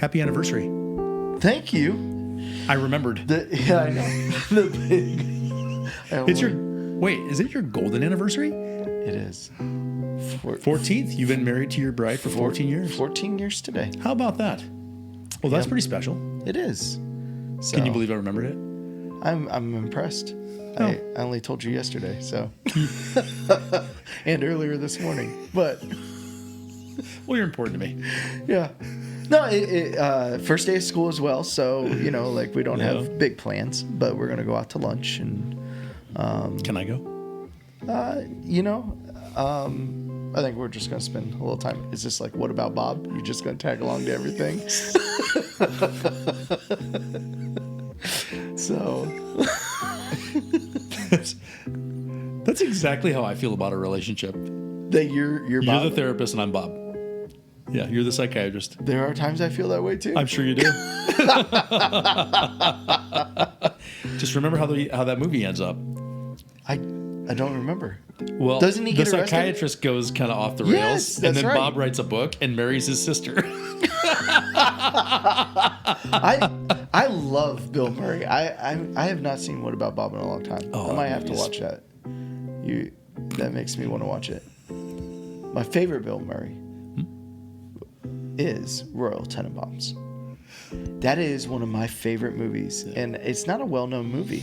Happy anniversary. Thank you. I remembered. I know. The big. Is it your golden anniversary? It is. 14th? You've been married to your bride for 14 years? 14 years today. How about that? Well, that's pretty special. It is. So, Can you believe I remembered it? I'm impressed. Oh. I only told you yesterday, so. And earlier this morning, but. Well, you're important to me. Yeah. No, first day of school as well, so, we don't have big plans, but we're going to go out to lunch and. Can I go? I think we're just going to spend a little time. Is this like, what about Bob? You're just going to tag along to everything? So. That's exactly how I feel about a relationship. That you're Bob? You're the therapist and I'm Bob. Yeah, you're the psychiatrist. There are times I feel that way too. I'm sure you do. Just remember how that movie ends up. I don't remember. Well, doesn't he get the arrested? Psychiatrist goes kind of off the rails, Yes, that's and then right. Bob writes a book and marries his sister. I love Bill Murray. I have not seen What About Bob in a long time. Oh, I might have to watch that. That makes me want to watch it. My favorite Bill Murray is Royal Tenenbaums. That is one of my favorite movies, and it's not a well-known movie,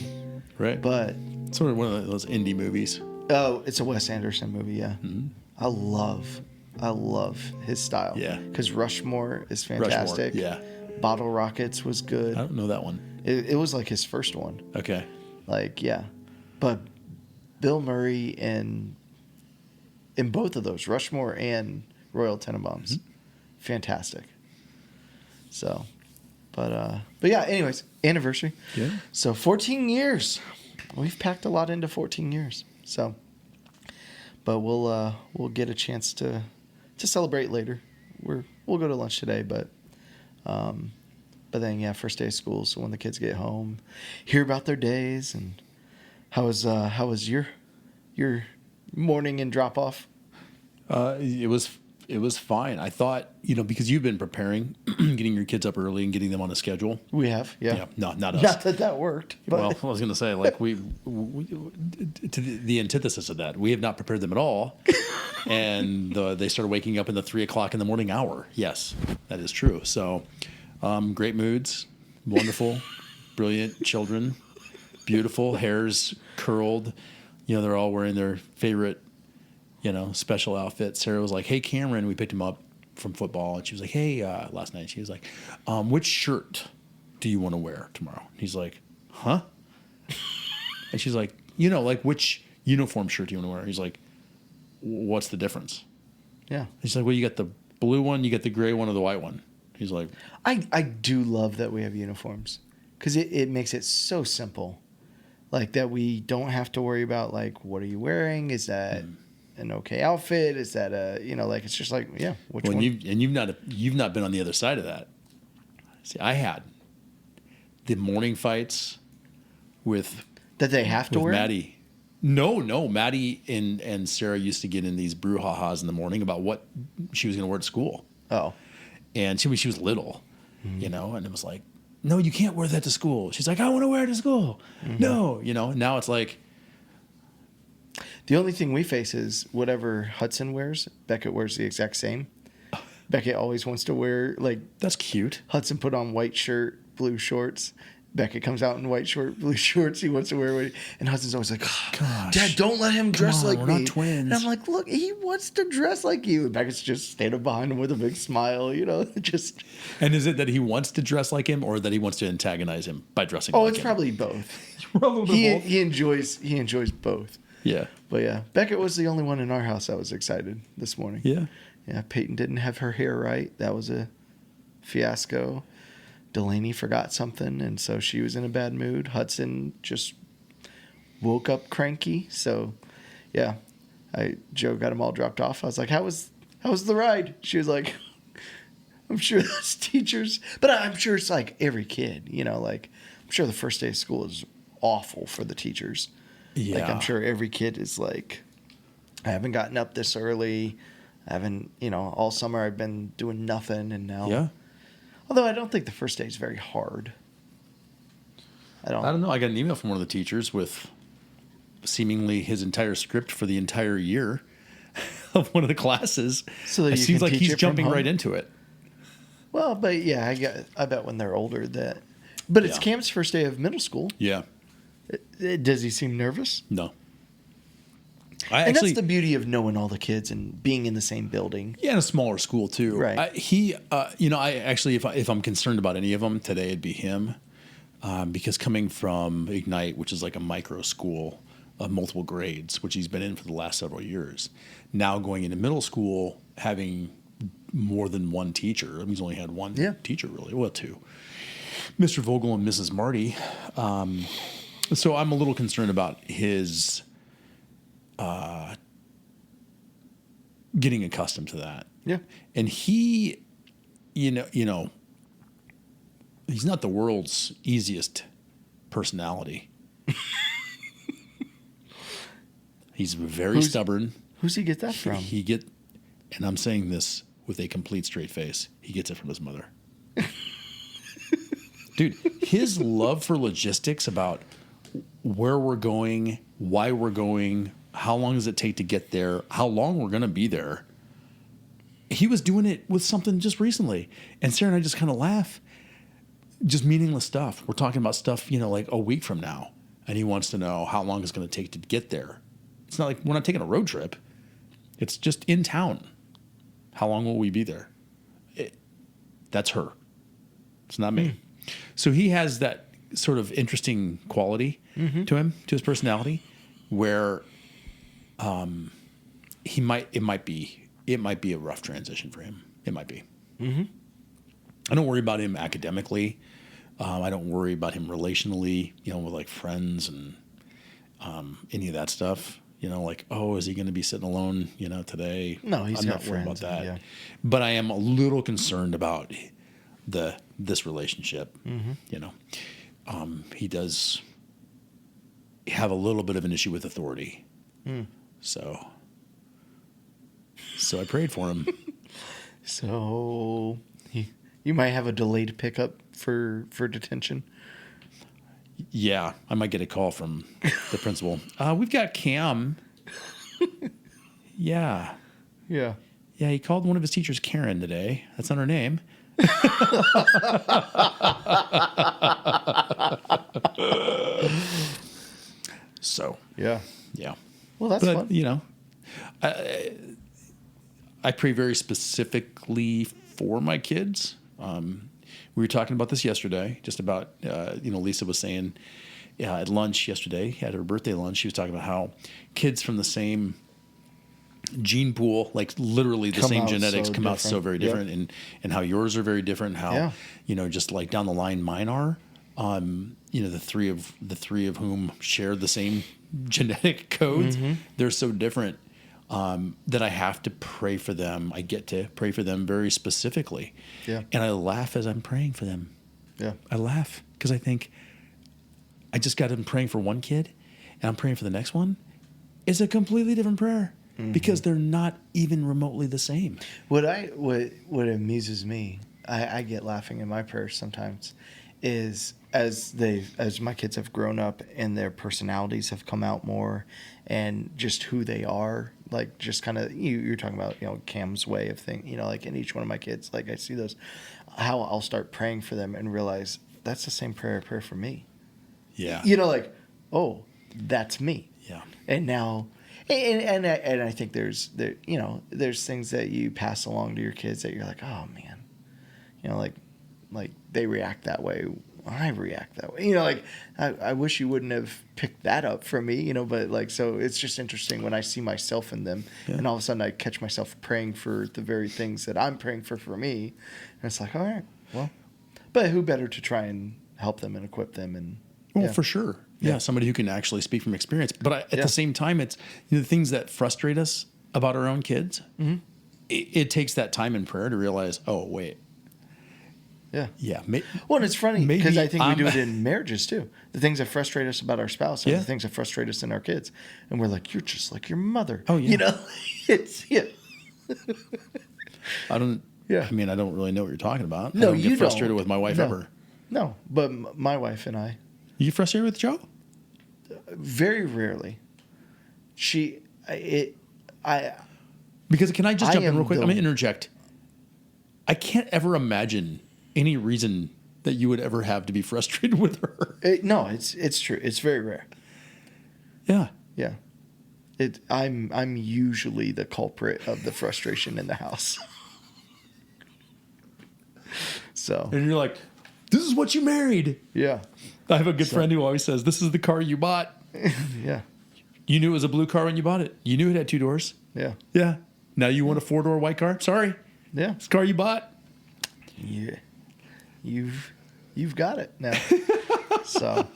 Right. but It's sort of one of those indie movies. oh, it's a Wes Anderson movie. Yeah, I love his style. Yeah. because Rushmore is fantastic. Rushmore, yeah. Bottle Rockets was good. I don't know that one. It was like his first one. Okay. But Bill Murray in both of those, Rushmore and Royal Tenenbaums, fantastic. So, but yeah. Anyways, anniversary. Yeah. So 14 years. We've packed a lot into 14 years. So, but we'll get a chance to celebrate later. We'll go to lunch today, but then first day of school. So when the kids get home, hear about their days and how was your morning and drop off? It was fine. I thought, because you've been preparing, getting your kids up early and getting them on a schedule. We have, yeah. Yeah, no, not us. Not that worked. But. Well, I was going to say, like we to the antithesis of that, we have not prepared them at all, and they started waking up in the 3:00 in the morning hour. Yes, that is true. So, great moods, wonderful, brilliant children, beautiful, hairs curled. They're all wearing their favorite, special outfits. Sarah was like, "Hey, Cameron," we picked him up from football, and she was like, "Hey," last night she was like, "Which shirt do you want to wear tomorrow?" He's like, "Huh?" And she's like, like which uniform shirt do you want to wear? He's like, "What's the difference?" Yeah. And she's like, "Well, you got the blue one, you got the gray one, or the white one." He's like, I do love that we have uniforms because it makes it so simple, like that we don't have to worry about like, what are you wearing? Is that an okay outfit? Is that it's just like, yeah, which one? You've not been on the other side of that. See, I had the morning fights with that they have to wear. Maddie. No, Maddie and Sarah used to get in these brouhahas in the morning about what she was going to wear to school. Oh, and she was little, and it was like, no, you can't wear that to school. She's like, I want to wear it to school. No, now it's like. The only thing we face is whatever Hudson wears, Beckett wears the exact same. Beckett always wants to wear, like... That's cute. Hudson put on white shirt, blue shorts. Beckett comes out in white short, blue shorts. He wants to wear what... And Hudson's always like, oh, Dad, don't let him dress like we're me. Not twins. And I'm like, look, he wants to dress like you. And Beckett's just standing behind him with a big smile, just... And is it that he wants to dress like him or that he wants to antagonize him by dressing like him? Oh, it's probably both. Probably both. He enjoys both. Yeah. But yeah, Beckett was the only one in our house that was excited this morning. Yeah. Yeah, Peyton didn't have her hair right. That was a fiasco. Delaney forgot something, and so she was in a bad mood. Hudson just woke up cranky. So, yeah, Joe got them all dropped off. I was like, how was the ride? She was like, I'm sure those teachers, but I'm sure it's like every kid, like I'm sure the first day of school is awful for the teachers. Yeah. Like I'm sure every kid is like, I haven't gotten up this early. I haven't, all summer I've been doing nothing, and now Although I don't think the first day is very hard. I don't know. I got an email from one of the teachers with seemingly his entire script for the entire year of one of the classes. So that it you seems can like teach he's it from jumping home? right into it. Well, but yeah, I bet when they're older that. But it's Yeah. Cam's first day of middle school. Yeah. Does he seem nervous? No. And that's the beauty of knowing all the kids and being in the same building. Yeah, in a smaller school too. Right. I actually, if I'm concerned about any of them today, it'd be him, because coming from Ignite, which is like a micro school of multiple grades, which he's been in for the last several years, now going into middle school, having more than one teacher. I mean, he's only had one teacher really. Well, two, Mr. Vogel and Mrs. Marty. So I'm a little concerned about his getting accustomed to that. Yeah. And he, you know, he's not the world's easiest personality. He's very stubborn. Who's he get that from? And I'm saying this with a complete straight face, he gets it from his mother. Dude, his love for logistics about where we're going, why we're going, how long does it take to get there, how long we're going to be there. He was doing it with something just recently. And Sarah and I just kind of laugh. Just meaningless stuff. We're talking about stuff, like a week from now. And he wants to know how long it's going to take to get there. It's not like we're not taking a road trip. It's just in town. How long will we be there? That's her. It's not me. So he has that sort of interesting quality to him, to his personality, where it might be a rough transition for him. It might be. Mm-hmm. I don't worry about him academically. I don't worry about him relationally, with like friends and any of that stuff. Like, is he going to be sitting alone, today? No, he's I'm got not worried about friends, that. yeah. But I am a little concerned about this relationship. He does have a little bit of an issue with authority. So I prayed for him. So you might have a delayed pickup for detention. Yeah, I might get a call from the principal. We've got Cam. Yeah. Yeah. Yeah, he called one of his teachers Karen today. That's not her name. So. Yeah. Yeah. Well, that's fun. I pray very specifically for my kids. We were talking about this yesterday, just about, Lisa was saying at lunch yesterday, at her birthday lunch, she was talking about how kids from the same gene pool, like literally the same genetics, come out so very different, and how yours are very different, how, just like down the line mine are. The three of whom share the same genetic codes. They're so different that I have to pray for them. I get to pray for them very specifically. Yeah. And I laugh as I'm praying for them. Yeah. I laugh because I think I just got done praying for one kid and I'm praying for the next one. It's a completely different prayer because they're not even remotely the same. What amuses me, I get laughing in my prayers sometimes, is as my kids have grown up and their personalities have come out more and just who they are, like just kind of you're talking about Cam's way of thing, like in each one of my kids, like I see those, how I'll start praying for them and realize that's the same prayer I pray for me. Yeah. Like, oh, that's me. Yeah. And now and I think there's things that you pass along to your kids that you're like, oh man, like they react that way. I react that way. Like I wish you wouldn't have picked that up from me, but like, so it's just interesting when I see myself in them and all of a sudden I catch myself praying for the very things that I'm praying for me. And it's like, all right, well, but who better to try and help them and equip them and for sure. Yeah. Somebody who can actually speak from experience. But at the same time, it's the things that frustrate us about our own kids. It takes that time in prayer to realize, oh, wait. Yeah. Yeah. Well, and it's funny because I think we do it in marriages too. The things that frustrate us about our spouse are the things that frustrate us in our kids. And we're like, you're just like your mother. Oh, yeah. It's, I don't, Yeah. I mean, I don't really know what you're talking about. No, I don't you get frustrated don't. with with my wife No. ever. No, but my wife and I, You get frustrated with Joe? very rarely. Because can I just I jump in am real quick? the- I'm going to interject. I can't ever imagine any reason that you would ever have to be frustrated with her. No, it's true. It's very rare. Yeah. Yeah. I'm usually the culprit of the frustration in the house. So, And you're like, this is what you married. yeah. I have a good friend who always says, this is the car you bought. Yeah. You knew it was a blue car when you bought it. You knew it had 2 doors. Yeah. Yeah. Now you want a 4-door white car? Sorry. Yeah. It's the car you bought. Yeah. You've got it now. So,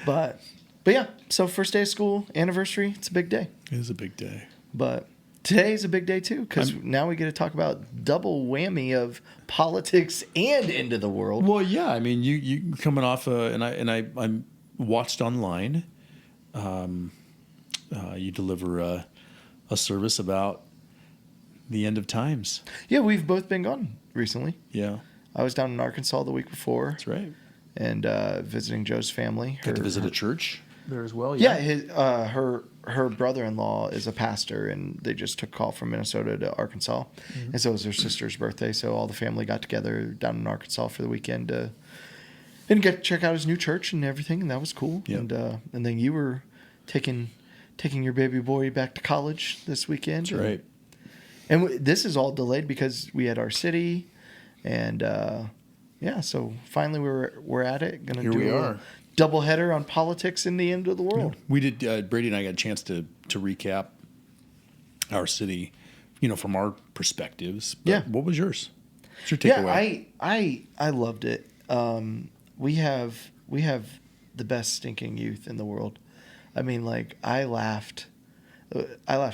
but yeah, so first day of school, anniversary, it's a big day. It is a big day. But today's a big day too, because now we get to talk about double whammy of politics and end of the world. Well, yeah. I mean, you coming off, and I watched online. You deliver a service about the end of times. Yeah, we've both been gone recently. Yeah, I was down in Arkansas the week before. that's right. And visiting Joe's family. Got to visit a church there as well. Yeah, her brother-in-law is a pastor, and they just took a call from Minnesota to Arkansas, and so it was her sister's birthday. So all the family got together down in Arkansas for the weekend and get to check out his new church and everything, and that was cool. Yep. And then you were taking your baby boy back to college this weekend. That's right. And this is all delayed because we had our city, and yeah, so finally we're at it. Gonna Here do we a are. double header on politics in the end of the world. We did. Brady and I got a chance to recap our city, from our perspectives. But Yeah. What was yours? What's your takeaway? Yeah, I loved it. We have the best stinking youth in the world. I mean, like I laughed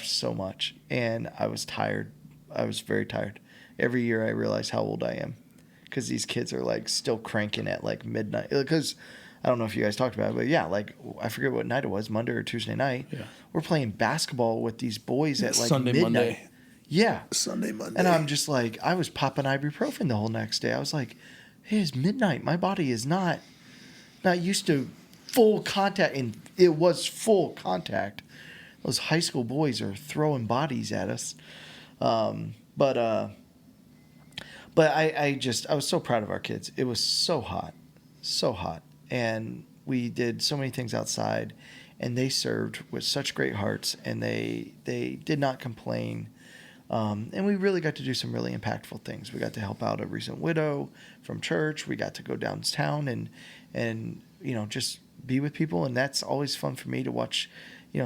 so much, and I was tired. I was very tired. Every year I realize how old I am, because these kids are like still cranking at like midnight. Because I don't know if you guys talked about it, but yeah, like I forget what night it was, Monday or Tuesday night. Yeah. We're playing basketball with these boys at like Sunday, midnight. Monday. Yeah. Sunday, Monday. And I'm just like, I was popping ibuprofen the whole next day. I was like, hey, it's midnight. My body is not used to full contact, and it was full contact. Those high school boys are throwing bodies at us. But I was so proud of our kids. It was so hot. And we did so many things outside, and they served with such great hearts, and they did not complain. And we really got to do some really impactful things. We got to help out a recent widow from church. We got to go downtown and just be with people. And that's always fun for me to watch,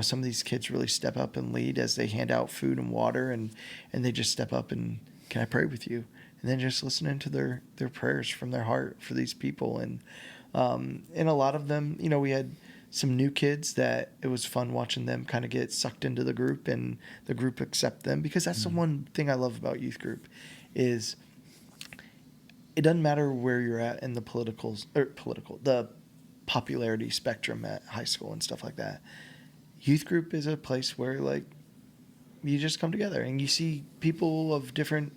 some of these kids really step up and lead as they hand out food and water, and they just step up and, can I pray with you? And then just listening to their prayers from their heart for these people. And a lot of them, we had some new kids that it was fun watching them kind of get sucked into the group, and the group accept them, because that's the one thing I love about youth group is it doesn't matter where you're at in the the popularity spectrum at high school and stuff like that. Youth group is a place where like you just come together and you see people of different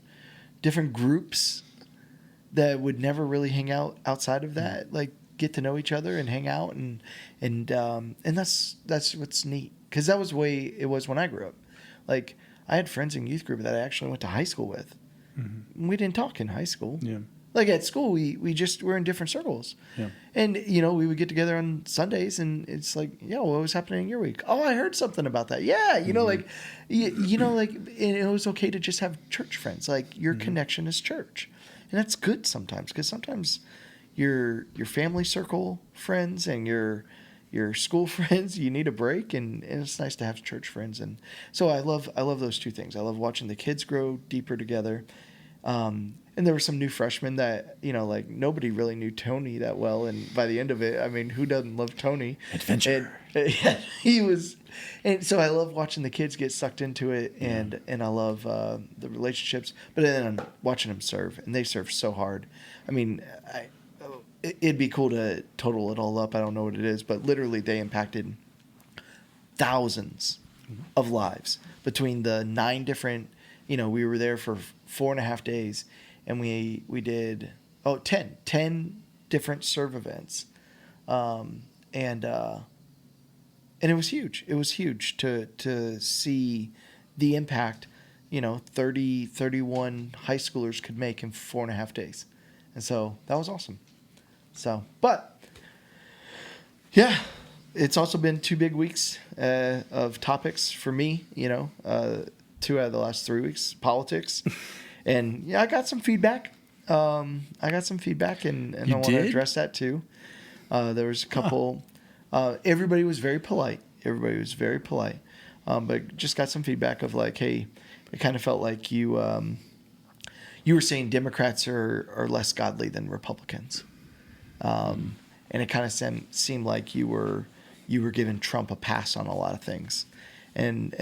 groups that would never really hang out outside of that, like get to know each other and hang out, and that's what's neat, because that was the way it was when I grew up. Like I had friends in youth group that I actually went to high school with. Mm-hmm. We didn't talk in high school. Yeah. Like at school, we just were in different circles. Yeah. And we would get together on Sundays, and it's like, what was happening in your week? Oh, I heard something about that. Yeah, like and it was okay to just have church friends. Like your connection is church, and that's good sometimes, because sometimes your family circle friends and your school friends, you need a break, and it's nice to have church friends. And so I love those two things. I love watching the kids grow deeper together. And there were some new freshmen that, like nobody really knew Tony that well. And by the end of it, I mean, who doesn't love Tony? Adventure. And he was. And so I love watching the kids get sucked into it. And I love the relationships. But then I'm watching them serve. And they serve so hard. I mean, it'd be cool to total it all up. I don't know what it is. But literally they impacted thousands of lives between the 9 different we were there for 4.5 days, and we did 10 different serve events, and it was huge. It was huge to see the impact 31 high schoolers could make in 4.5 days, and so that was awesome. So, but yeah, it's also been 2 big weeks of topics for me. 2 out of the last 3 weeks, politics, and yeah, I got some feedback. And I want to address that too. There was a couple. Everybody was very polite. But just got some feedback of like, hey, it kind of felt like you were saying Democrats are less godly than Republicans, and it kind of seemed like you were giving Trump a pass on a lot of things, and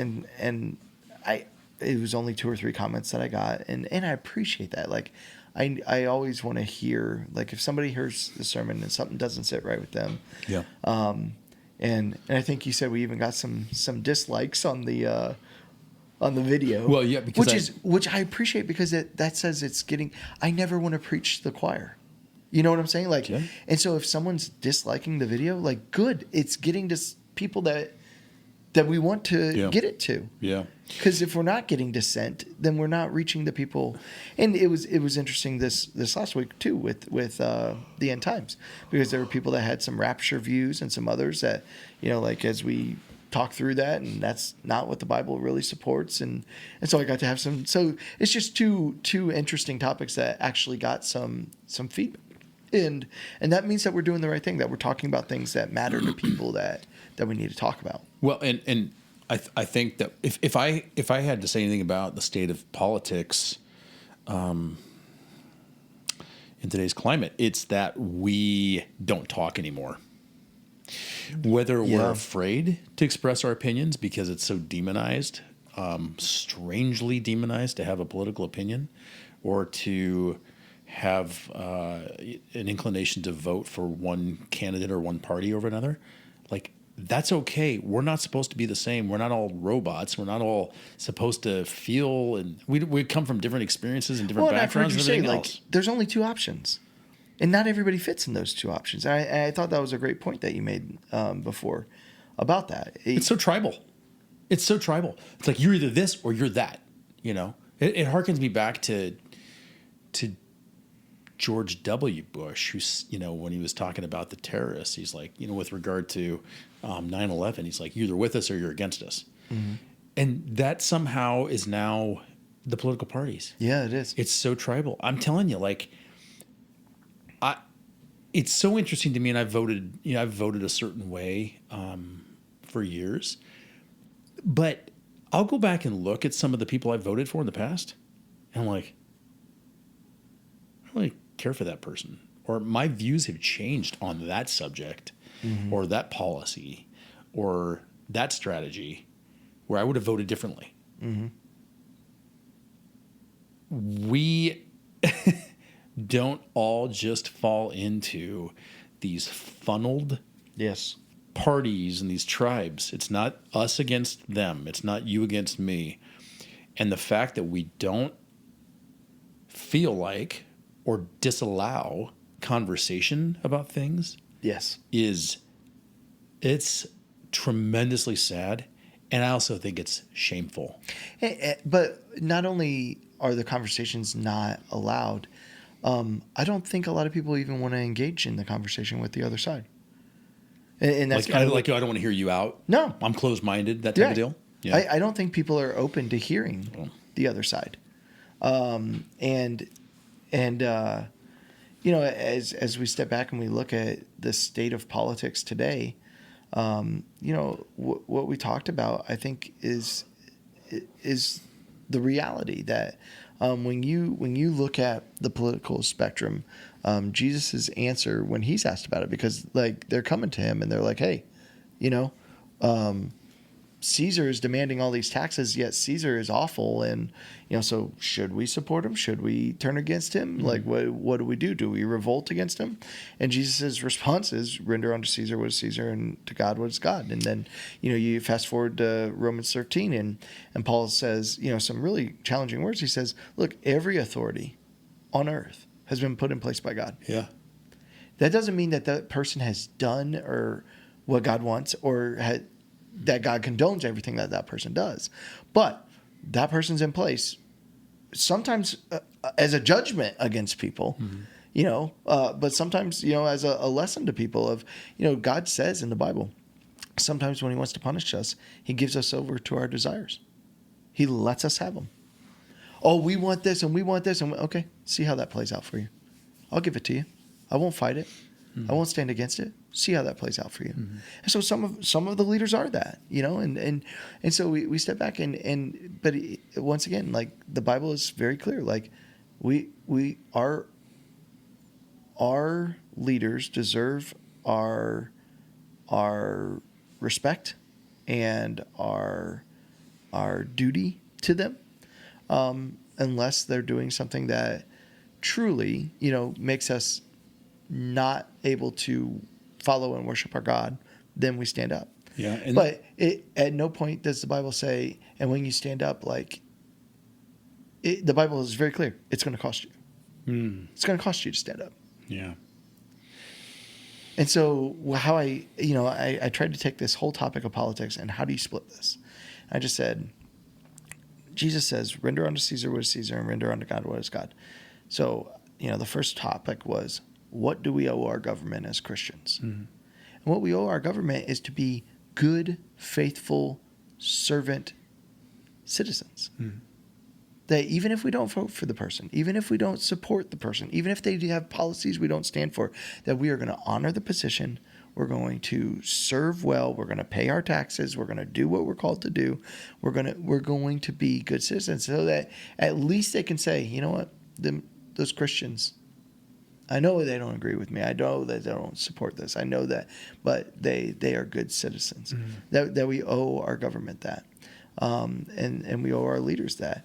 it was only 2 or 3 comments that I got, and I appreciate that. Like, I always want to hear, like, if somebody hears the sermon and something doesn't sit right with them. Yeah. And I think you said we even got some dislikes on the video. Well, yeah, because which I appreciate, because that says it's getting. I never want to preach to the choir. You know what I'm saying? Like, yeah. And so if someone's disliking the video, like, good, it's getting to people that we want to get it to. Yeah. Because if we're not getting dissent, then we're not reaching the people. And it was interesting this last week too with the end times, because there were people that had some rapture views and some others that, like, as we talk through that, and that's not what the Bible really supports, and so I got to have some. So it's just two interesting topics that actually got some feedback, and that means that we're doing the right thing, that we're talking about things that matter to people that we need to talk about. Well, and I think that if I had to say anything about the state of politics in today's climate, it's that we don't talk anymore. Whether we're afraid to express our opinions because it's so demonized, strangely demonized to have a political opinion, or to have an inclination to vote for one candidate or one party over another, like, that's okay. We're not supposed to be the same. We're not all robots. We're not all supposed to feel, and we come from different experiences and different backgrounds and everything else. There's only 2 options, and not everybody fits in those 2 options. I thought that was a great point that you made before about that. It's so tribal. It's like, you're either this or you're that. It harkens me back to George W. Bush, who's, when he was talking about the terrorists, he's like, with regard to 9/11, he's like, you're either with us or you're against us. Mm-hmm. And that somehow is now the political parties. Yeah, it is. It's so tribal. I'm telling you, like, it's so interesting to me, and I've voted a certain way for years, but I'll go back and look at some of the people I voted for in the past, and I'm like, I don't really care for that person, or my views have changed on that subject, mm-hmm. or that policy, or that strategy, where I would have voted differently. Mm-hmm. We don't all just fall into these funneled parties and these tribes. It's not us against them. It's not you against me. And the fact that we don't feel like or disallow conversation about things it's tremendously sad, and I also think it's shameful. But not only are the conversations not allowed, I don't think a lot of people even want to engage in the conversation with the other side. And that's I don't want to hear you out. No, I'm closed-minded. That type of deal. Yeah. I don't think people are open to hearing the other side, and as we step back and we look at the state of politics today, what we talked about, I think, is the reality that when you look at the political spectrum, Jesus' answer when he's asked about it, because like they're coming to him and they're like, hey, Caesar is demanding all these taxes, yet Caesar is awful. And, so should we support him? Should we turn against him? Like, what do we do? Do we revolt against him? And Jesus' response is, render unto Caesar what is Caesar, and to God what is God. And then, you fast forward to Romans 13, and Paul says, some really challenging words. He says, look, every authority on earth has been put in place by God. Yeah. That doesn't mean that that person has done or what God wants, or that God condones everything that person does. But that person's in place sometimes as a judgment against people, but sometimes, as a lesson to people of, God says in the Bible, sometimes when he wants to punish us, he gives us over to our desires. He lets us have them. Oh, we want this and we want this. Okay, see how that plays out for you. I'll give it to you. I won't fight it. I won't stand against it. See how that plays out for you. And so some of the leaders are that, and so we step back but once again, like the Bible is very clear. Like our leaders deserve our respect and our duty to them, unless they're doing something that truly, makes us not able to follow and worship our God, then we stand up. Yeah. But at no point does the Bible say, and when you stand up, the Bible is very clear. It's going to cost you. It's going to cost you to stand up. Yeah. And so how I tried to take this whole topic of politics and how do you split this? I just said, Jesus says, render unto Caesar what is Caesar and render unto God what is God. So, the first topic was, what do we owe our government as Christians? And what we owe our government is to be good, faithful, servant citizens. That even if we don't vote for the person, even if we don't support the person, even if they have policies we don't stand for, that we are going to honor the position. We're going to serve well. We're going to pay our taxes. We're going to do what we're called to do. We're going to be good citizens, so that at least they can say, you know what, those Christians, I know they don't agree with me. I know that they don't support this. I know that, but they are good citizens. That we owe our government that, and we owe our leaders that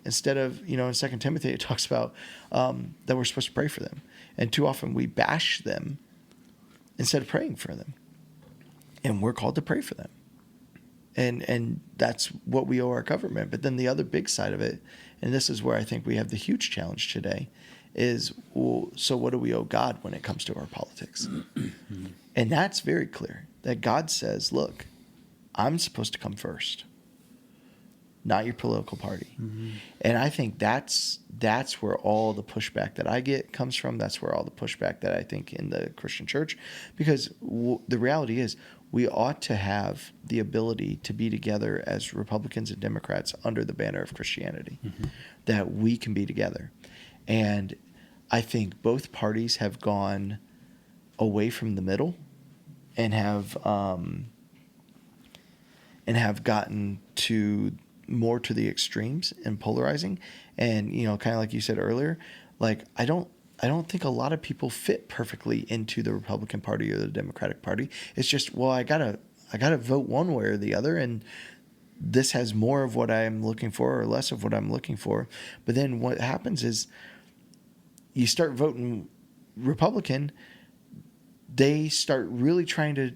instead of in 2 Timothy it talks about that we're supposed to pray for them, and too often we bash them instead of praying for them, and we're called to pray for them, and that's what we owe our government. But then the other big side of it, and this is where I think we have the huge challenge today, is, well, so what do we owe God when it comes to our politics? And that's very clear, that God says, look, I'm supposed to come first, not your political party. And I think that's where all the pushback that I get comes from. That's where all the pushback that I think in the Christian church, because the reality is we ought to have the ability to be together as Republicans and Democrats under the banner of Christianity, that we can be together. And I think both parties have gone away from the middle and have gotten more to the extremes and polarizing. And kind of like you said earlier, like I don't think a lot of people fit perfectly into the Republican Party or the Democratic Party. It's just, well, I gotta vote one way or the other, and this has more of what I'm looking for or less of what I'm looking for. But then what happens is, you start voting Republican, they start really trying to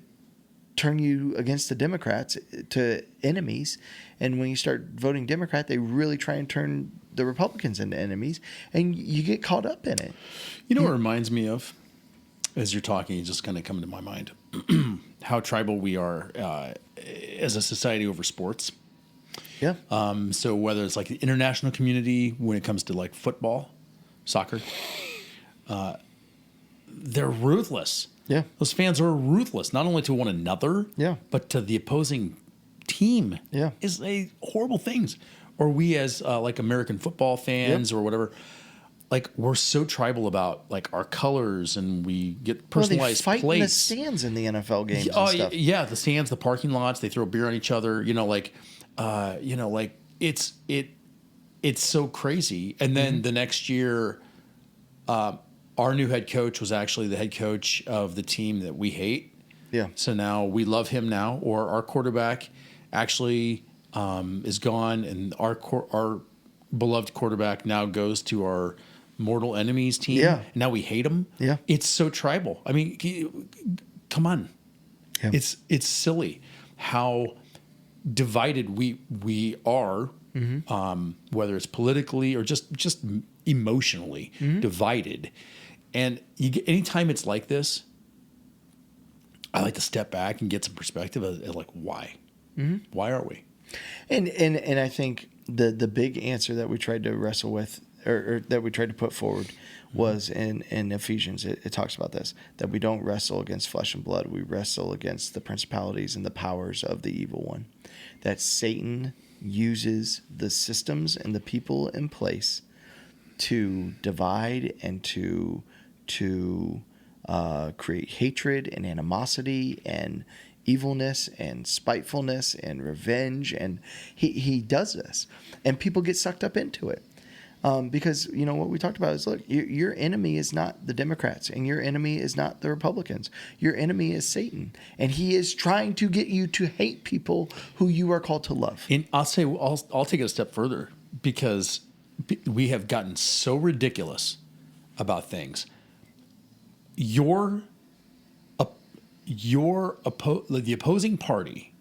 turn you against the Democrats to enemies. And when you start voting Democrat, they really try and turn the Republicans into enemies, and you get caught up in it. What it reminds me of, as you're talking, it's just kind of coming to my mind, how tribal we are as a society over sports. Yeah. So whether it's like the international community, when it comes to like football, soccer, they're ruthless. Yeah. Those fans are ruthless, not only to one another, but to the opposing team. Yeah. Is a horrible things. Or we as like American football fans or whatever, like we're so tribal about like our colors, and we get personalized they fight plates. in the stands in the NFL games. And stuff. Yeah, the stands, the parking lots, they throw beer on each other. It's so crazy. And then the next year, our new head coach was actually the head coach of the team that we hate. Yeah. So now we love him now, or our quarterback actually is gone, and our beloved quarterback now goes to our mortal enemies team. Yeah. And now we hate him. Yeah. It's so tribal. I mean, come on. Yeah. It's silly how divided we are, whether it's politically or just emotionally divided. And anytime it's like this, I like to step back and get some perspective of like why. Why are we? And I think the big answer that we tried to wrestle with, or that we tried to put forward, was in Ephesians. It talks about this, that we don't wrestle against flesh and blood. We wrestle against the principalities and the powers of the evil one. That Satan uses the systems and the people in place to divide and to create hatred and animosity and evilness and spitefulness and revenge. And he does this, and people get sucked up into it. Because, what we talked about is, look, your enemy is not the Democrats, and your enemy is not the Republicans. Your enemy is Satan, and he is trying to get you to hate people who you are called to love. And I'll take it a step further, because we have gotten so ridiculous about things. The opposing party,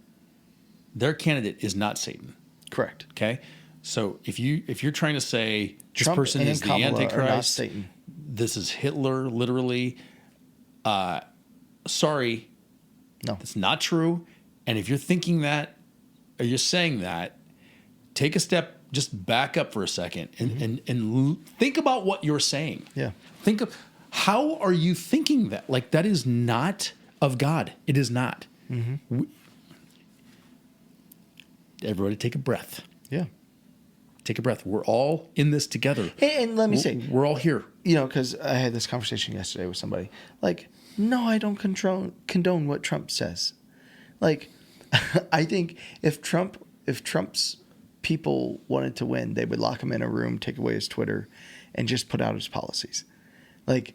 their candidate is not Satan. Correct. Okay. So if you're trying to say this Trump person and is the Kamala are not Antichrist, Satan. this is Hitler, literally, sorry, No. that's not true. And if you're thinking that, or you're saying that, take a step, just back up for a second, and think about what you're saying. Yeah. Think of, how are you thinking that? Like, that is not of God. It is not. Everybody take a breath. Yeah. Take a breath. We're all in this together. And let me say, we're all here. because I had this conversation yesterday with somebody. Like, no, I don't condone what Trump says. Like, I think if Trump's people wanted to win, they would lock him in a room, take away his Twitter, and just put out his policies. Like,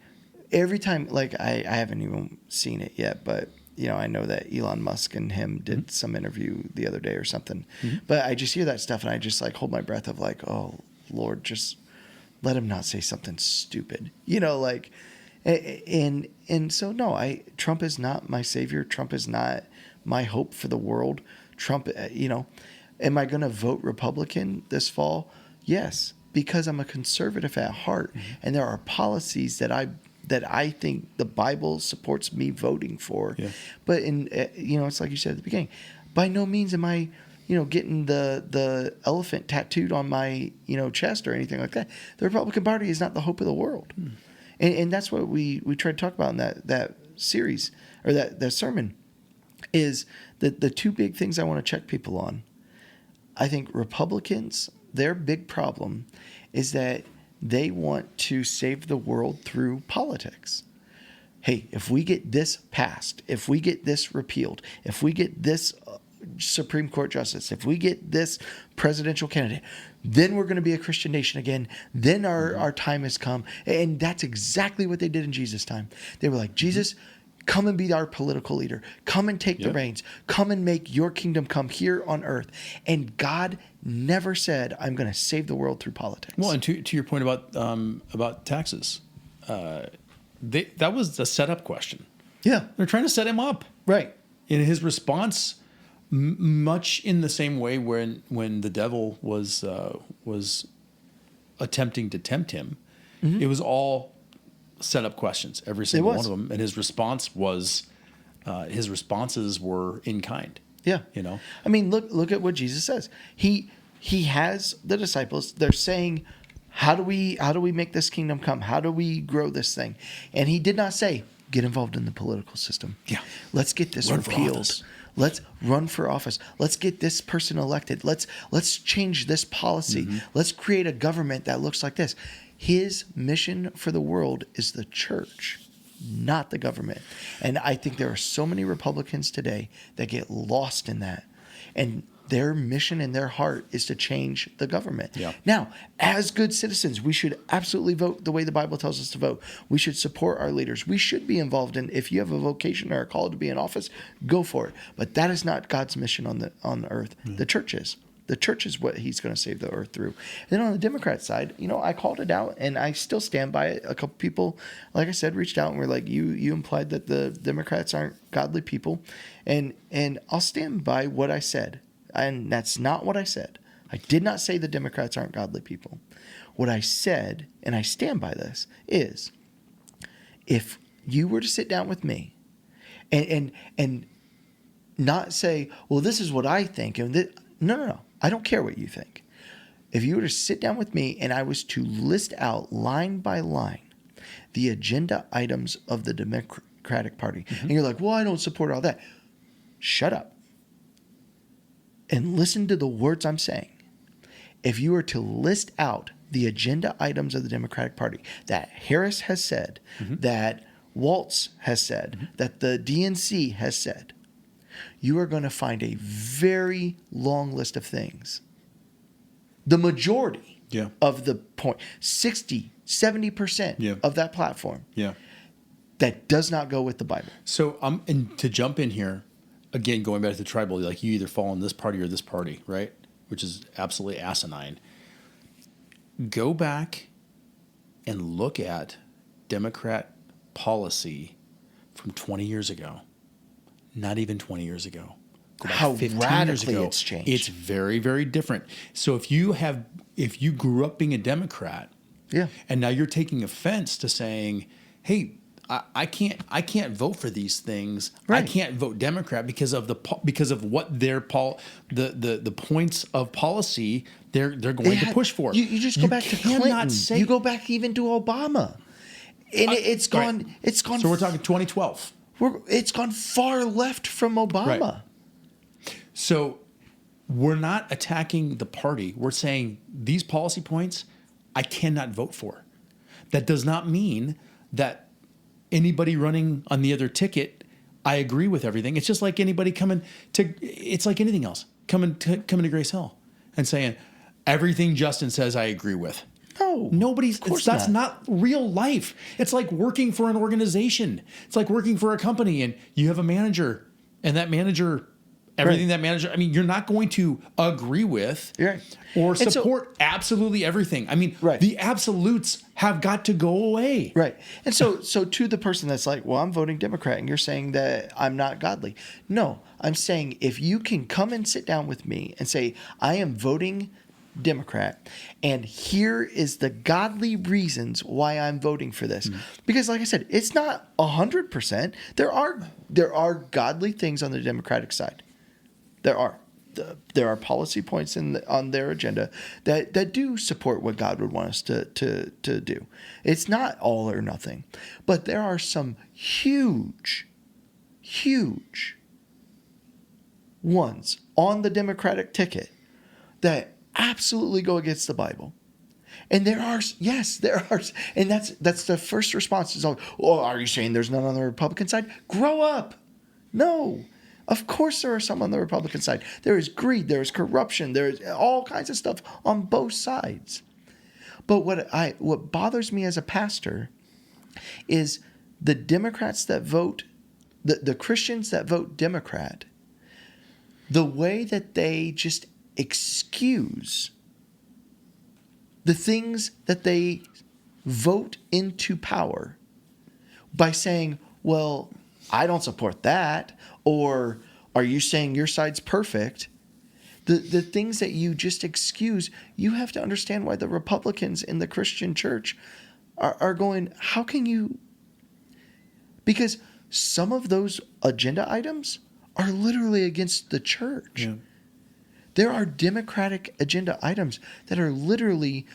every time, like, I haven't even seen it yet, but I know that Elon Musk and him did some interview the other day or something. But I just hear that stuff, and I just like hold my breath of like, oh Lord, just let him not say something stupid, like. And so no, Trump is not my savior. Trump is not my hope for the world. Trump, am I going to vote Republican this fall? Yes, because I'm a conservative at heart, and there are policies that I think the Bible supports me voting for. Yeah. But it's like you said at the beginning, by no means am I, getting the elephant tattooed on my, chest or anything like that. The Republican Party is not the hope of the world. And that's what we tried to talk about in that series, or that sermon, is the two big things I want to check people on. I think Republicans, their big problem is that they want to save the world through politics. Hey, if we get this passed, if we get this repealed, if we get this Supreme Court justice, if we get this presidential candidate, then we're going to be a Christian nation again. Then our time has come. And that's exactly what they did in Jesus' time. They were like, Jesus, come and be our political leader. Come and take the reins. Come and make your kingdom come here on earth. And God never said, I'm going to save the world through politics. Well, and to your point about taxes, that was the setup question. Yeah. They're trying to set him up. Right. In his response, much in the same way when the devil was attempting to tempt him, it was all set up questions, every single one of them, and his responses were in kind. Yeah. I mean, look at what Jesus says. He has the disciples. They're saying, how do we make this kingdom come? How do we grow this thing? And he did not say, get involved in the political system. Yeah. Let's get this repealed. Let's run for office. Let's get this person elected. Let's change this policy. Let's create a government that looks like this. His mission for the world is the church, not the government. And I think there are so many Republicans today that get lost in that. And their mission and their heart is to change the government. Yeah. Now, as good citizens, we should absolutely vote the way the Bible tells us to vote. We should support our leaders. We should be involved in, if you have a vocation or a call to be in office, go for it. But that is not God's mission on the earth. The church is. The church is what he's going to save the earth through. And then on the Democrat side, I called it out, and I still stand by it. A couple people, like I said, reached out and were like, you implied that the Democrats aren't godly people. And I'll stand by what I said. And that's not what I said. I did not say the Democrats aren't godly people. What I said, and I stand by this, is if you were to sit down with me and not say, well, this is what I think. No. I don't care what you think. If you were to sit down with me and I was to list out line by line the agenda items of the Democratic Party, and you're like, well, I don't support all that. Shut up and listen to the words I'm saying. If you were to list out the agenda items of the Democratic Party that Harris has said, that Waltz has said, that the DNC has said, you are going to find a very long list of things. The majority of the 60, 70% of that platform that does not go with the Bible. So and to jump in here, again, going back to the tribal, like you either fall in this party or this party, right? Which is absolutely asinine. Go back and look at Democrat policy from 20 years ago. Not even 20 years ago. Go back How 15 radically years ago. it's changed. It's very, very different. So if you grew up being a Democrat, and now you're taking offense to saying, hey, I can't vote for these things. Right. I can't vote Democrat because of what their the points of policy they're going to push for. You just go back to Clinton. You go back even to Obama, and it's gone. Right. It's gone. So we're talking 2012. It's gone far left from Obama. Right. So we're not attacking the party. We're saying these policy points I cannot vote for. That does not mean that anybody running on the other ticket, I agree with everything. It's just like anybody it's like anything else, coming to GraceHill and saying everything Justin says I agree with. No, That's not real life. It's like working for an organization. It's like working for a company and you have a manager and that manager, everything that manager, I mean, you're not going to agree with or support absolutely everything. I mean, the absolutes have got to go away. Right. And so to the person that's like, well, I'm voting Democrat and you're saying that I'm not godly. No, I'm saying if you can come and sit down with me and say, I am voting Democrat, and here is the godly reasons why I'm voting for this. Because like I said, it's not 100%. There are godly things on the Democratic side. There are policy points on their agenda that do support what God would want us to do. It's not all or nothing. But there are some huge ones on the Democratic ticket that absolutely go against the Bible. And there are, and that's the first response is, oh, are you saying there's none on the Republican side? Grow up. No. Of course there are some on the Republican side. There is greed, there is corruption, there is all kinds of stuff on both sides. But what bothers me as a pastor is the Democrats that vote, the Christians that vote Democrat, the way that they just excuse the things that they vote into power by saying, well, I don't support that, or are you saying your side's perfect? The things that you just excuse, you have to understand why the Republicans in the Christian church are going, how can you? Because some of those agenda items are literally against the church. Yeah. There are Democratic agenda items that are literally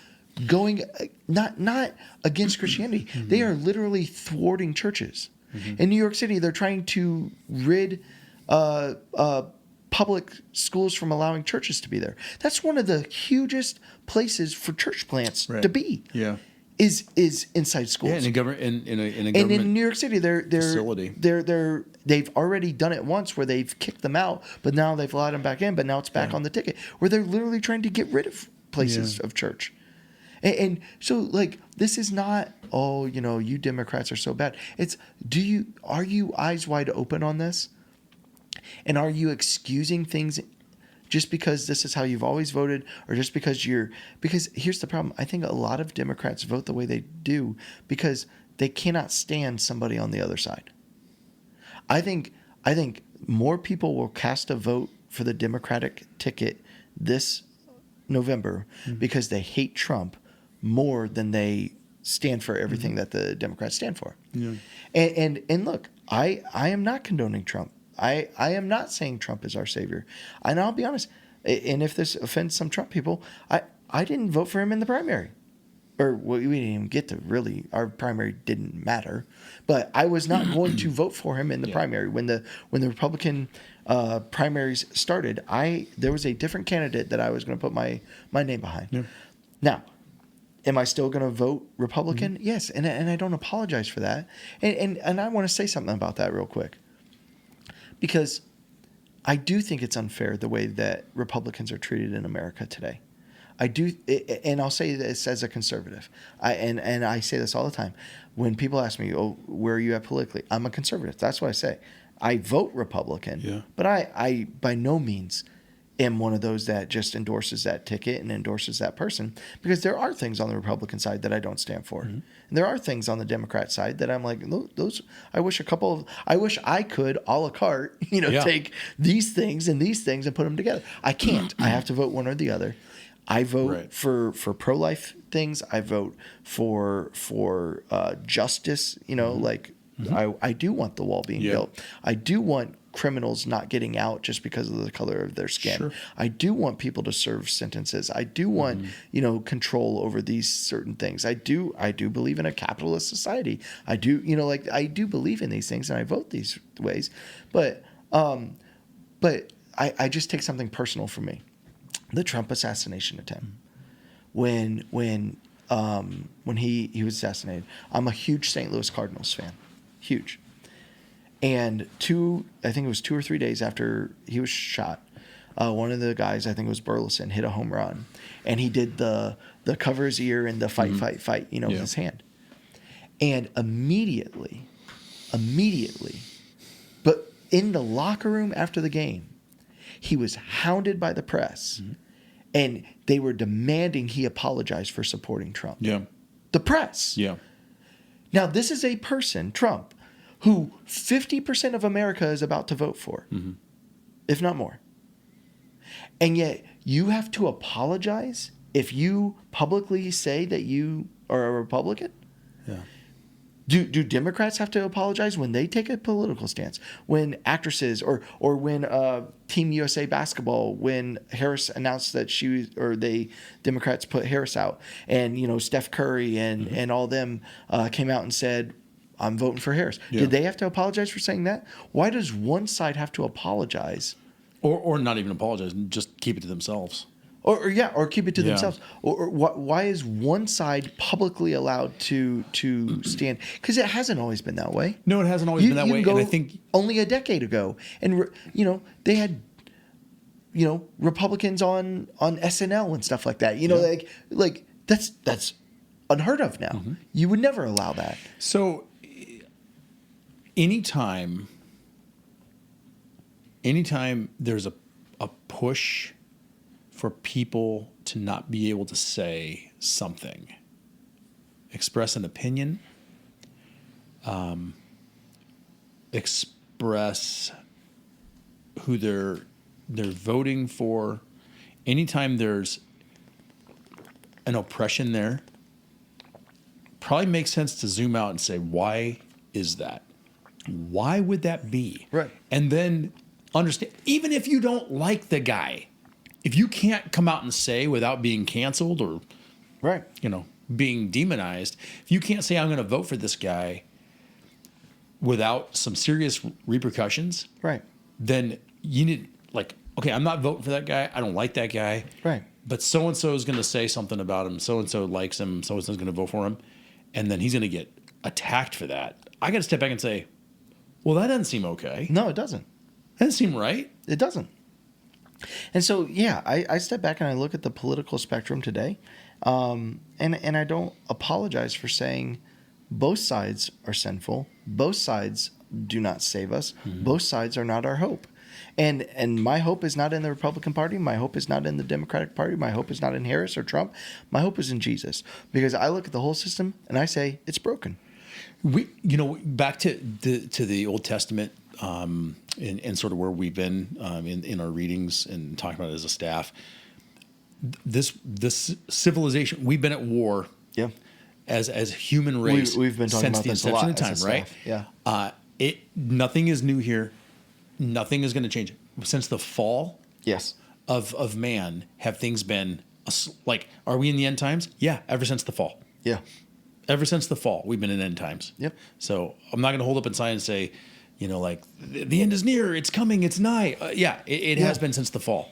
going not against Christianity. They are literally thwarting churches. In New York City, they're trying to rid public schools from allowing churches to be there. That's one of the hugest places for church plants to be. Yeah. is inside schools. Yeah, in a government in a And government in New York City, facility. they've already done it once where they've kicked them out, but now they've allowed them back in. But now it's back on the ticket where they're literally trying to get rid of places of church. And so, like, this is not, oh, you Democrats are so bad. It's, are you eyes wide open on this? And are you excusing things just because this is how you've always voted, or just because because here's the problem. I think a lot of Democrats vote the way they do because they cannot stand somebody on the other side. I think more people will cast a vote for the Democratic ticket this November because they hate Trump more than they stand for everything that the Democrats stand for. Yeah. And look, I am not condoning Trump. I am not saying Trump is our savior. And I'll be honest, and if this offends some Trump people, I didn't vote for him in the primary. Or we didn't even get to really, our primary didn't matter. But I was not going to vote for him in the primary. When the Republican primaries started, there was a different candidate that I was going to put my name behind. Yeah. Now, am I still going to vote Republican? Yes, and I don't apologize for that. And I want to say something about that real quick. Because I do think it's unfair the way that Republicans are treated in America today. I do, and I'll say this as a conservative. And I say this all the time. When people ask me, "Oh, where are you at politically?" I'm a conservative. That's what I say. I vote Republican, but I by no means am one of those that just endorses that ticket and endorses that person, because there are things on the Republican side that I don't stand for. And there are things on the Democrat side that I'm like, those, I wish I could a la carte, take these things and put them together. I can't. I have to vote one or the other. I vote for pro-life things. I vote for justice, like I do want the wall being built. I do want criminals not getting out just because of the color of their skin. Sure. I do want people to serve sentences. I do want, control over these certain things. I do believe in a capitalist society. I do, I do believe in these things and I vote these ways. But I just take something personal for me. The Trump assassination attempt. When he was assassinated, I'm a huge St. Louis Cardinals fan. Huge. And I think it was 2 or 3 days after he was shot, one of the guys, I think it was Burleson, hit a home run. And he did the cover his ear and the fight, with his hand. And immediately, but in the locker room after the game, he was hounded by the press. And they were demanding he apologize for supporting Trump. Yeah. The press. Yeah. Now, this is a person, Trump, who 50% of America is about to vote for, if not more. And yet you have to apologize if you publicly say that you are a Republican? Yeah. Do Democrats have to apologize when they take a political stance? When actresses or when Team USA basketball, when Harris announced that Democrats put Harris out, and Steph Curry and all them came out and said, I'm voting for Harris. Yeah. Did they have to apologize for saying that? Why does one side have to apologize? Or not even apologize, just keep it to themselves. Or keep it to themselves. Or why is one side publicly allowed to stand? Because it hasn't always been that way. No, it hasn't always been that way. And I think only a decade ago, and they had Republicans on SNL and stuff like that. Like that's unheard of now. You would never allow that. So anytime there's a push for people to not be able to say something, express an opinion, express who they're voting for, anytime there's an oppression there, probably makes sense to zoom out and say, why is that? Why would that be? Right. And then understand, even if you don't like the guy, if you can't come out and say without being canceled or, being demonized, if you can't say I'm going to vote for this guy without some serious repercussions, right? Then you need, okay, I'm not voting for that guy. I don't like that guy. Right. but so and so is going to say something about him. So and so likes him. So and so is going to vote for him, and then he's going to get attacked for that. I got to step back and say, well, that doesn't seem okay. No, it doesn't. That doesn't seem right. It doesn't. And so, yeah, I step back and I look at the political spectrum today, and I don't apologize for saying both sides are sinful. Both sides do not save us. Mm-hmm. Both sides are not our hope. And my hope is not in the Republican Party. My hope is not in the Democratic Party. My hope is not in Harris or Trump. My hope is in Jesus. Because I look at the whole system and I say it's broken. Back to the Old Testament, and sort of where we've been in our readings and talking about it as a staff. This civilization, we've been at war. Yeah. As human race, we've been talking since about the this a lot inception of time, right? Yeah. Nothing is new here. Nothing is going to change. Since the fall Yes. of man, have things been like, are we in the end times? Yeah, ever since the fall. Yeah. Ever since the fall, we've been in end times. Yep. So I'm not going to hold up a sign and say, like, the end is near, it's coming, it's nigh. It has been since the fall.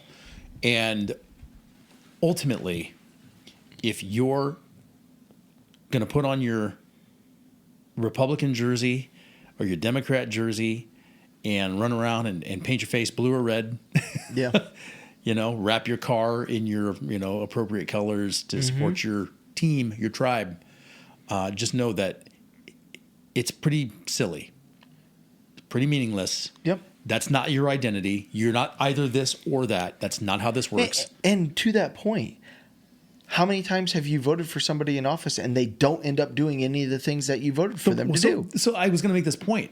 And ultimately, if you're going to put on your Republican jersey or your Democrat jersey and run around and paint your face blue or red. Yeah. Wrap your car in your, appropriate colors to support your team, your tribe. Just know that it's pretty silly. It's pretty meaningless. Yep. That's not your identity. You're not either this or that. That's not how this works. And to that point, how many times have you voted for somebody in office and they don't end up doing any of the things that you voted for them to do? So I was going to make this point.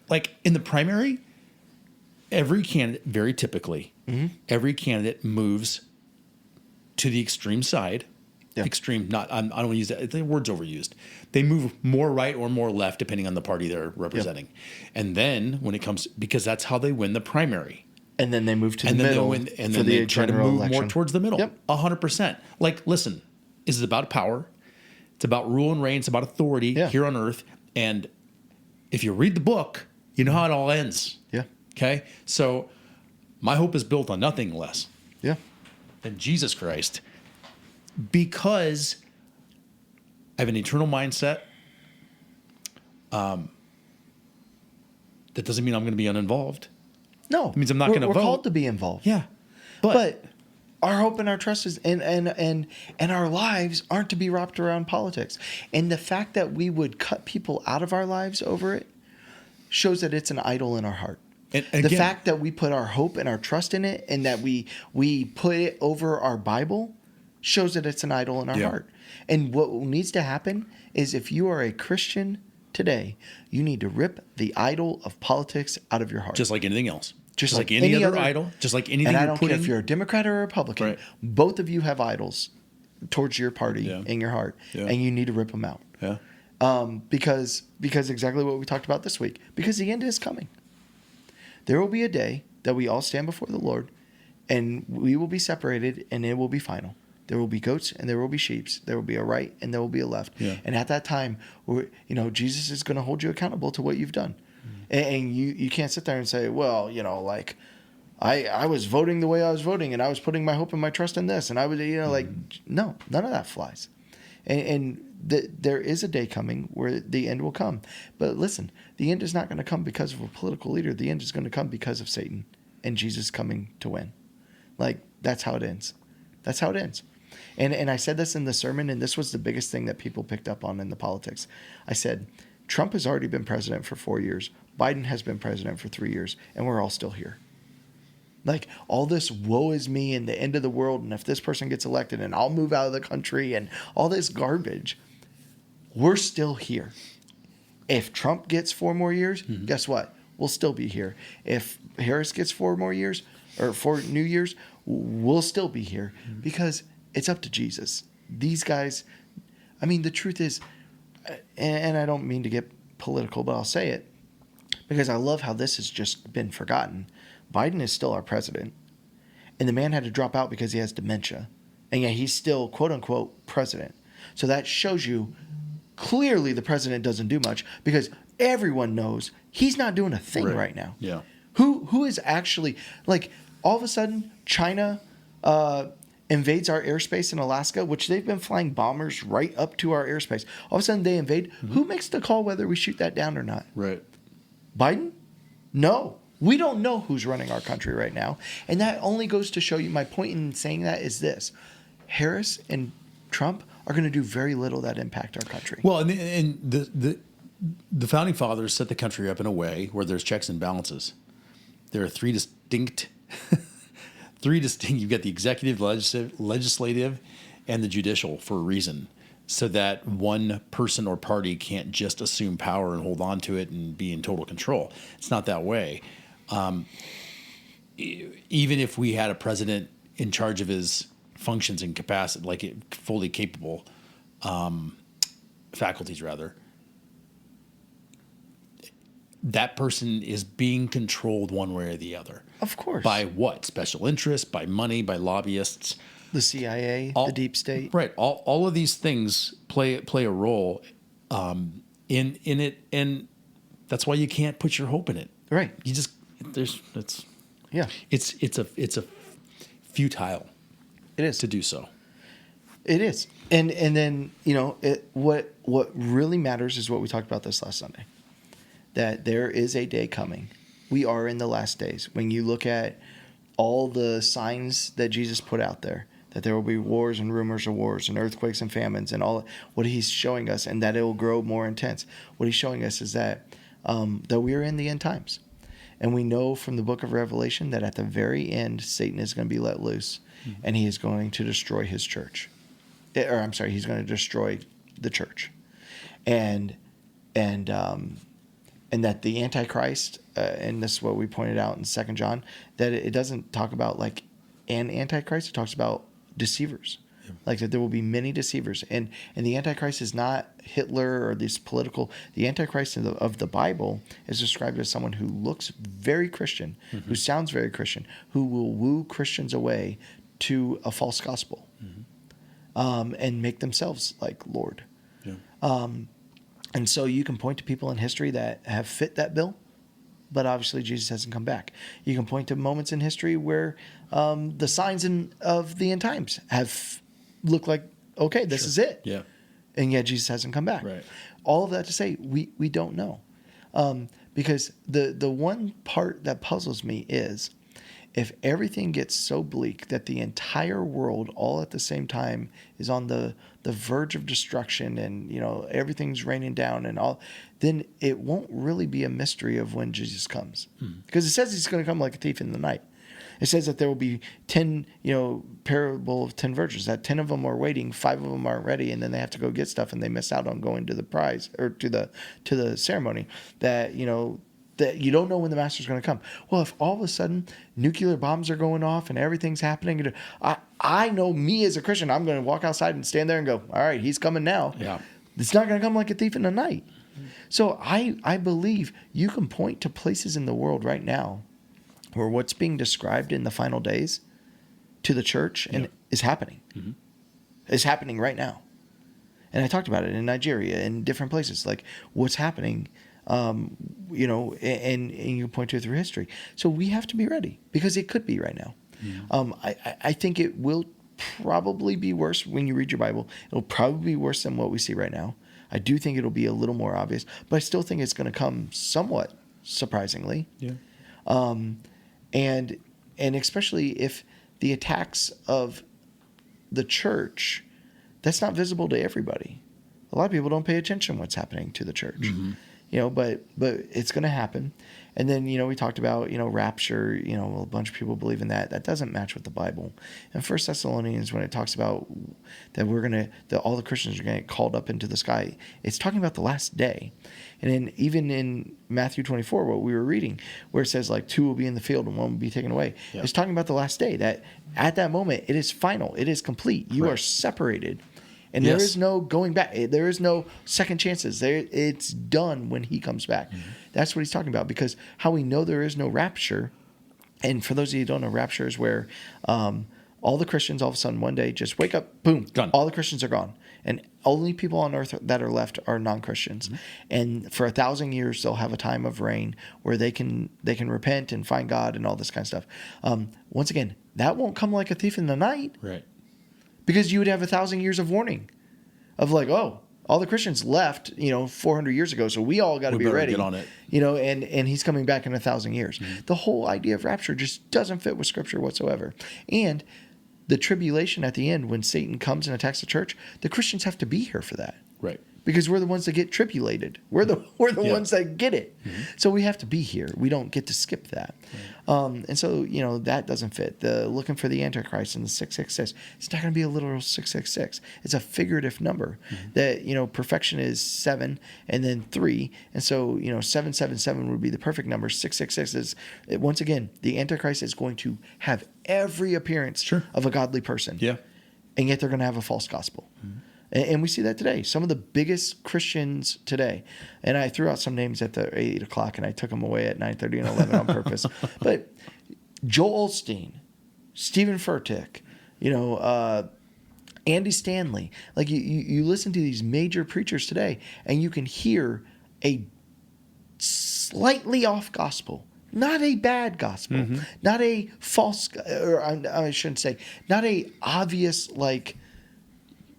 Like in the primary, every candidate, very typically, every candidate moves to the extreme side. Yeah. Extreme, I don't want to use that. The word's overused. They move more right or more left depending on the party they're representing. Yep. And then when it comes, because that's how they win the primary. And then they move to the middle. And then they try to move election. more towards the middle. Yep. 100%. Like, listen, this is about power. It's about rule and reign. It's about authority here on earth. And if you read the book, you know how it all ends. Yeah. Okay? So my hope is built on nothing less than Jesus Christ, because I have an eternal mindset. That doesn't mean I'm going to be uninvolved. No. It means I'm not going to vote. We're called to be involved. Yeah. But our hope and our trust is and our lives aren't to be wrapped around politics. And the fact that we would cut people out of our lives over it shows that it's an idol in our heart. And again, the fact that we put our hope and our trust in it and that we put it over our Bible shows that it's an idol in our heart. And what needs to happen is, if you are a Christian today, you need to rip the idol of politics out of your heart. Just like anything else. Just like any other idol. Just like anything. And I don't care if you're a Democrat or a Republican. Right. Both of you have idols towards your party in your heart. Yeah. And you need to rip them out. Yeah. Because exactly what we talked about this week. Because the end is coming. There will be a day that we all stand before the Lord, and we will be separated, and it will be final. There will be goats and there will be sheep. There will be a right and there will be a left. Yeah. And at that time, Jesus is going to hold you accountable to what you've done. And you can't sit there and say, well, like, I was voting the way I was voting, and I was putting my hope and my trust in this, and I was, like, no, none of that flies. And there is a day coming where the end will come. But listen, the end is not going to come because of a political leader. The end is going to come because of Satan and Jesus coming to win. Like, that's how it ends. That's how it ends. And I said this in the sermon, and this was the biggest thing that people picked up on in the politics. I said, Trump has already been president for 4 years. Biden has been president for 3 years, and we're all still here. Like, all this woe is me and the end of the world, and if this person gets elected and I'll move out of the country and all this garbage, we're still here. If Trump gets 4 more years, guess what? We'll still be here. If Harris gets 4 more years, or 4 new years, we'll still be here because it's up to Jesus. These guys, I mean, the truth is, and I don't mean to get political, but I'll say it because I love how this has just been forgotten. Biden is still our president, and the man had to drop out because he has dementia, and yet he's still, quote unquote, president. So that shows you clearly the president doesn't do much because everyone knows he's not doing a thing right now. Yeah. Who is actually, like, all of a sudden China and invades our airspace in Alaska, which they've been flying bombers right up to our airspace. All of a sudden they invade. Who makes the call whether we shoot that down or not? Right. Biden? No. We don't know who's running our country right now. And that only goes to show you, my point in saying that is this. Harris and Trump are going to do very little that impact our country. Well, and the founding fathers set the country up in a way where there's checks and balances. There are three distinct, you've got the executive, legislative, and the judicial for a reason, so that one person or party can't just assume power and hold on to it and be in total control. It's not that way. Even if we had a president in charge of his functions and capacity, like fully capable faculties, rather, that person is being controlled one way or the other. Of course. By what? Special interests, by money, by lobbyists. The CIA, the deep state. Right. All of these things play a role in it, and that's why you can't put your hope in it. Right. You just it's a futile. It is to do so. It is, and then what really matters is what we talked about this last Sunday. That there is a day coming. We are in the last days. When you look at all the signs that Jesus put out there, that there will be wars and rumors of wars and earthquakes and famines and all what he's showing us, and that it will grow more intense. What he's showing us is that we are in the end times. And we know from the book of Revelation that at the very end, Satan is going to be let loose, and he is going to destroy his church. He's going to destroy the church. And that the Antichrist, and this is what we pointed out in 2 John, that it doesn't talk about like an Antichrist. It talks about deceivers. Yeah. Like that there will be many deceivers. And the Antichrist is not Hitler or this political. The Antichrist of the Bible is described as someone who looks very Christian, who sounds very Christian, who will woo Christians away to a false gospel, and make themselves like Lord. Yeah. And so you can point to people in history that have fit that bill, but obviously Jesus hasn't come back. You can point to moments in history where the signs of the end times have looked like, okay, this is it. Yeah. And yet Jesus hasn't come back. Right. All of that to say, we don't know. Because the one part that puzzles me is if everything gets so bleak that the entire world all at the same time is on the verge of destruction and everything's raining down and all, then it won't really be a mystery of when Jesus comes. Because it says he's going to come like a thief in the night. It says that there will be 10, parable of 10 virgins, that 10 of them are waiting, 5 of them aren't ready, and then they have to go get stuff and they miss out on going to the prize or to the ceremony. That you don't know when the master's going to come. Well, if all of a sudden nuclear bombs are going off and everything's happening, I know me as a Christian, I'm going to walk outside and stand there and go, all right, he's coming now. Yeah. It's not going to come like a thief in the night. So I believe you can point to places in the world right now where what's being described in the final days to the church and is happening. It's happening right now. And I talked about it in Nigeria and different places, like what's happening. And you point to it through history. So we have to be ready because it could be right now. I think it will probably be worse when you read your Bible. It'll probably be worse than what we see right now. I do think it'll be a little more obvious, but I still think it's going to come somewhat surprisingly. Yeah. And especially if the attacks of the church, that's not visible to everybody. A lot of people don't pay attention to what's happening to the church. But it's going to happen. And then, we talked about, rapture, a bunch of people believe in that. That doesn't match with the Bible. In 1 Thessalonians, when it talks about that that all the Christians are going to get called up into the sky, it's talking about the last day. And then even in Matthew 24, what we were reading, where it says like 2 will be in the field and 1 will be taken away. Yeah. It's talking about the last day, that at that moment, it is final. It is complete. You are separated. And there is no going back. There is no second chances. It's done when he comes back. That's what he's talking about. Because how we know there is no rapture, and for those of you who don't know, rapture is where all the Christians all of a sudden one day just wake up, boom, gone. All the Christians are gone. And only people on earth that are left are non-Christians. And for 1,000 years, they'll have a time of reign where they can repent and find God and all this kind of stuff. Once again, that won't come like a thief in the night. Right. because you would have 1,000 years of warning of like, oh, all the Christians left, 400 years ago, so we all got to be ready. Get on it. And he's coming back in 1,000 years. The whole idea of rapture just doesn't fit with Scripture whatsoever. And the tribulation at the end, when Satan comes and attacks the church, the Christians have to be here for that. Right. Because we're the ones that get tribulated. We're the ones that get it. So we have to be here. We don't get to skip that. And so, that doesn't fit. The looking for the Antichrist and the 666. It's not going to be a literal 666. It's a figurative number that, perfection is 7 and then 3. And so, 777 would be the perfect number. 666 is, once again, the Antichrist is going to have every appearance of a godly person. Yeah. And yet they're going to have a false gospel. And we see that today. Some of the biggest Christians today, and I threw out some names at the 8 o'clock, and I took them away at 9:30 and 11 on purpose. But Joel Osteen, Stephen Furtick, Andy Stanley. Like you listen to these major preachers today, and you can hear a slightly off gospel. Not a bad gospel. Not a false, or I shouldn't say, not a obvious,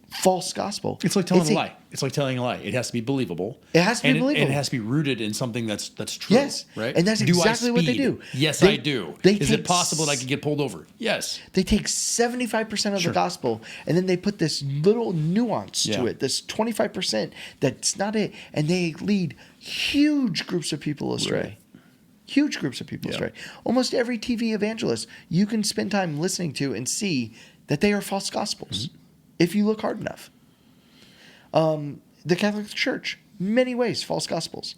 false gospel. It's like telling a lie. It's like telling a lie. It has to be believable. It has to be believable. And it has to be rooted in something that's true. Yes. Right? And that's exactly what they do. Yes, I do. Is it possible that I could get pulled over? Yes. They take 75% of the gospel, and then they put this little nuance to it, this 25% that's not it, and they lead huge groups of people astray. Right. Huge groups of people astray. Almost every TV evangelist you can spend time listening to and see that they are false gospels. If you look hard enough. The Catholic Church, many ways, false gospels.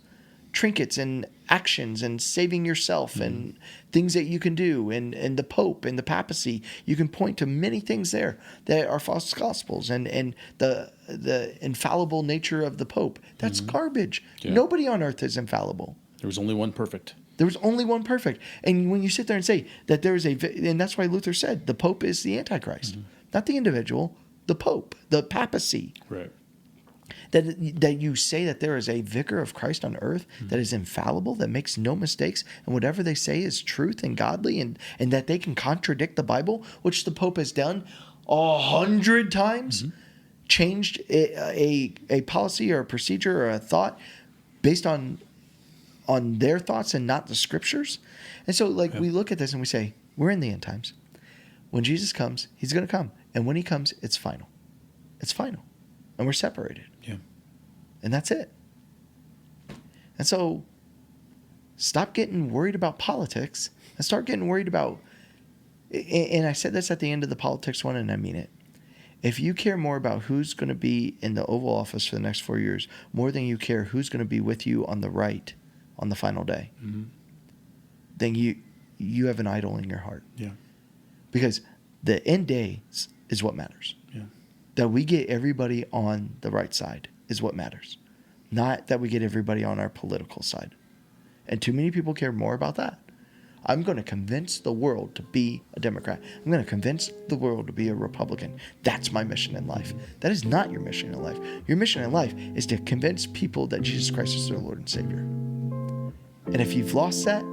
Trinkets and actions and saving yourself and things that you can do. And the Pope and the papacy, you can point to many things there that are false gospels. And the infallible nature of the Pope, that's garbage. Yeah. Nobody on earth is infallible. There was only one perfect. There was only one perfect. And when you sit there and say that there is and that's why Luther said the Pope is the Antichrist, not the individual. The Pope, the papacy. Right. That you say that there is a vicar of Christ on earth that is infallible, that makes no mistakes, and whatever they say is truth and godly, and that they can contradict the Bible, which the Pope has done 100 times, changed a policy or a procedure or a thought based on their thoughts and not the Scriptures. And so we look at this and we say, we're in the end times. When Jesus comes, he's going to come. And when he comes, it's final. It's final. And we're separated. Yeah. And that's it. And so stop getting worried about politics and start getting worried about, and I said this at the end of the politics one, and I mean it. If you care more about who's going to be in the Oval Office for the next 4 years, more than you care who's going to be with you on the right on the final day, then you have an idol in your heart. Yeah. Because the end days is what matters. Yeah. That we get everybody on the right side is what matters. Not that we get everybody on our political side. And too many people care more about that. I'm going to convince the world to be a Democrat. I'm going to convince the world to be a Republican. That's my mission in life. That is not your mission in life. Your mission in life is to convince people that Jesus Christ is their Lord and Savior. And if you've lost that,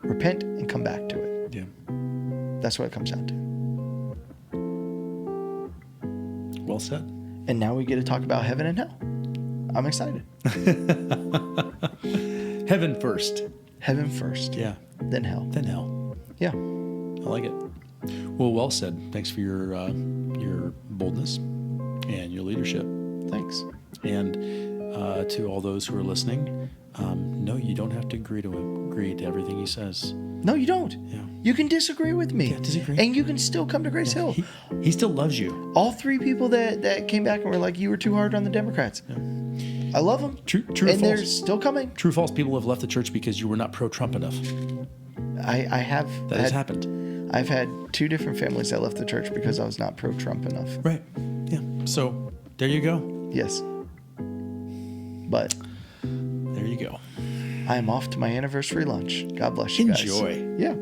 repent and come back to it. Yeah. That's what it comes down to. Well said. And now we get to talk about heaven and hell. I'm excited. Heaven first. Heaven first. Yeah. Then hell. Then hell. Yeah. I like it. Well said. Thanks for your boldness and your leadership. Thanks. And to all those who are listening, no, you don't have to agree to everything he says. No, you don't. Yeah. You can disagree with me. Yeah, disagree. And you can still come to GraceHill. He still loves you. All 3 people that came back and were like, you were too hard on the Democrats. Yeah. I love them. True and false. They're still coming. True false. People have left the church because you were not pro-Trump enough. I have. That has happened. I've had 2 different families that left the church because I was not pro-Trump enough. Right. Yeah. So there you go. Yes. But there you go. I am off to my anniversary lunch. God bless you guys. Enjoy. Yeah.